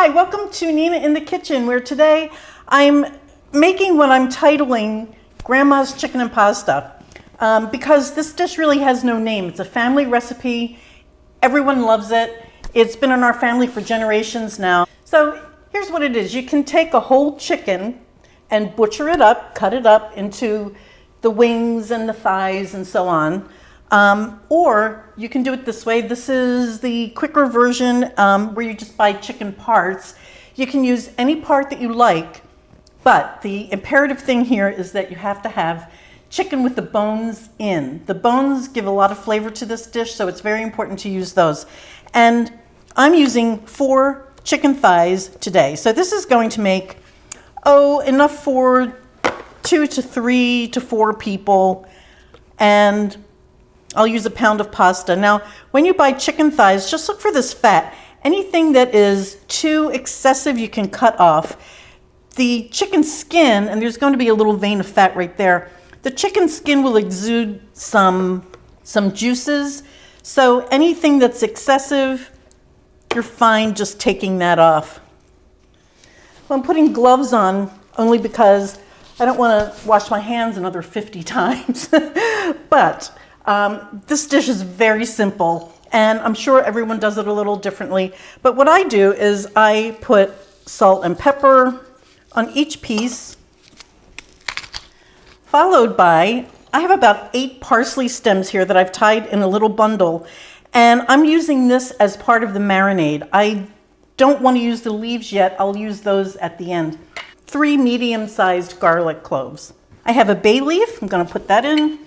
Hi, welcome to Nina in the Kitchen, where today I'm making what I'm titling Grandma's Chicken and Pasta, because this dish really has no name. It's a family recipe. Everyone loves it. It's been in our family for generations now. So here's what it is. You can take a whole chicken and butcher it up, cut it up into the wings and the thighs and so on. Or you can do it this way. This is the quicker version where you just buy chicken parts. You can use any part that you like, but the imperative thing here is that you have to have chicken with the bones in. The bones give a lot of flavor to this dish, so it's very important to use those. And I'm using 4 chicken thighs today. So this is going to make, enough for 2 to 3 to 4 people. And I'll use a pound of pasta. Now, when you buy chicken thighs, just look for this fat. Anything that is too excessive, you can cut off. The chicken skin, and there's going to be a little vein of fat right there, the chicken skin will exude some juices. So anything that's excessive, you're fine just taking that off. Well, I'm putting gloves on only because I don't want to wash my hands another 50 times. But this dish is very simple, and I'm sure everyone does it a little differently. But what I do is I put salt and pepper on each piece, followed by, I have about 8 parsley stems here that I've tied in a little bundle, and I'm using this as part of the marinade. I don't want to use the leaves yet. I'll use those at the end. 3 medium-sized garlic cloves. I have a bay leaf. I'm going to put that in.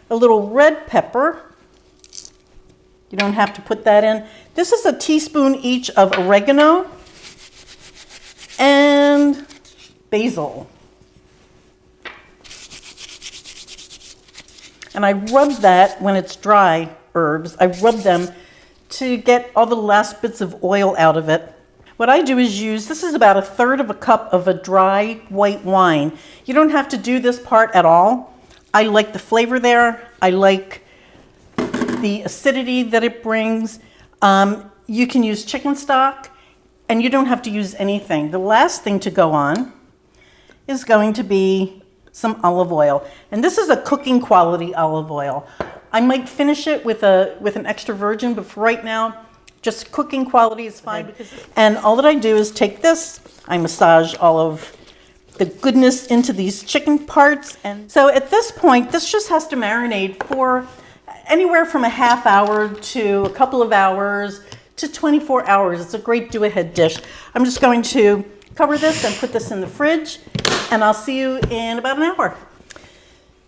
A little red pepper. You don't have to put that in. This is a teaspoon each of oregano and basil. And I rub that when it's dry herbs. I rub them to get all the last bits of oil out of it. What I do is use, this is about 1/3 cup of a dry white wine. You don't have to do this part at all. I like the flavor there. I like the acidity that it brings. You can use chicken stock, and you don't have to use anything. The last thing to go on is going to be some olive oil. And this is a cooking quality olive oil. I might finish it with an extra virgin, but for right now, just cooking quality is fine. And all that I do is take this, I massage all of the goodness into these chicken parts. And so at this point, this just has to marinate for anywhere from a half hour to a couple of hours to 24 hours. It's a great do-ahead dish. I'm just going to cover this and put this in the fridge, and I'll see you in about an hour.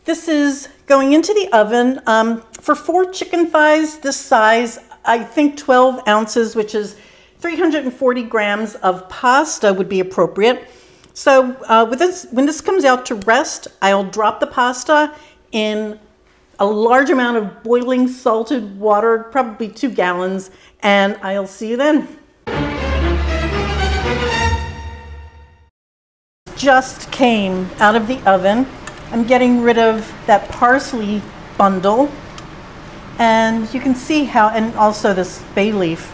This is going into the oven. For 4 chicken thighs this size, I think 12 ounces, which is 340 grams of pasta would be appropriate. So when this comes out to rest, I'll drop the pasta in a large amount of boiling salted water, probably 2 gallons, and I'll see you then. Just came out of the oven. I'm getting rid of that parsley bundle, and you can see how, and also this bay leaf,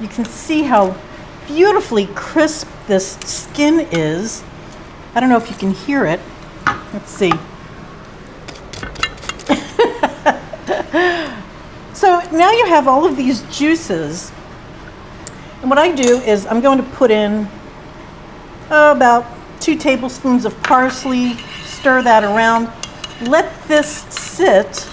you can see how beautifully crisp this skin is. I don't know if you can hear it. Let's see. So now you have all of these juices. And what I do is I'm going to put in about 2 tablespoons of parsley, stir that around, let this sit.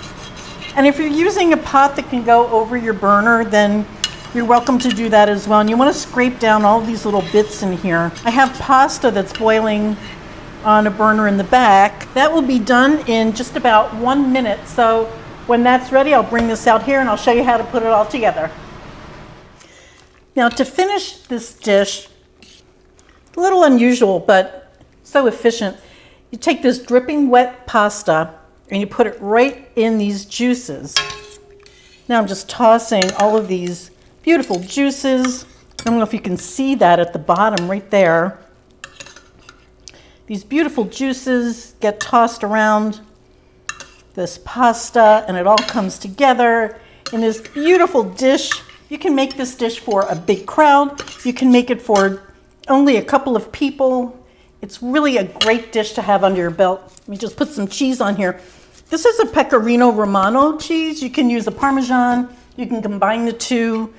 And if you're using a pot that can go over your burner, then you're welcome to do that as well. And you want to scrape down all these little bits in here. I have pasta that's boiling on a burner in the back. That will be done in just about 1 minute. So when that's ready, I'll bring this out here and I'll show you how to put it all together. Now, to finish this dish, a little unusual, but so efficient, you take this dripping wet pasta and you put it right in these juices. Now I'm just tossing all of these beautiful juices. I don't know if you can see that at the bottom right there. These beautiful juices get tossed around this pasta, and it all comes together in this beautiful dish You can make this dish for a big crowd. You can make it for only a couple of people. It's really a great dish to have under your belt. Let me just put some cheese on here. This is a Pecorino Romano cheese. You can use a Parmesan. You can combine the two.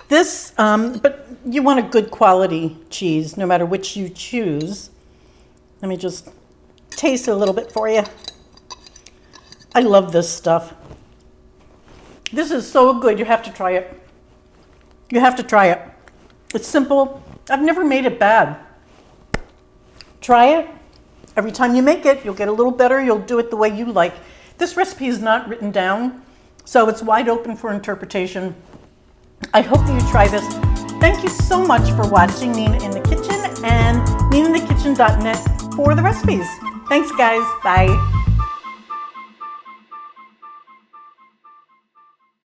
But you want a good quality cheese, no matter which you choose. Let me just taste it a little bit for you. I love this stuff. This is so good, you have to try it. You have to try it. It's simple. I've never made it bad. Try it. Every time you make it, you'll get a little better. You'll do it the way you like. This recipe is not written down, so it's wide open for interpretation. I hope you try this. Thank you so much for watching Nina in the Kitchen and NinaInTheKitchen.net for the recipes. Thanks, guys. Bye.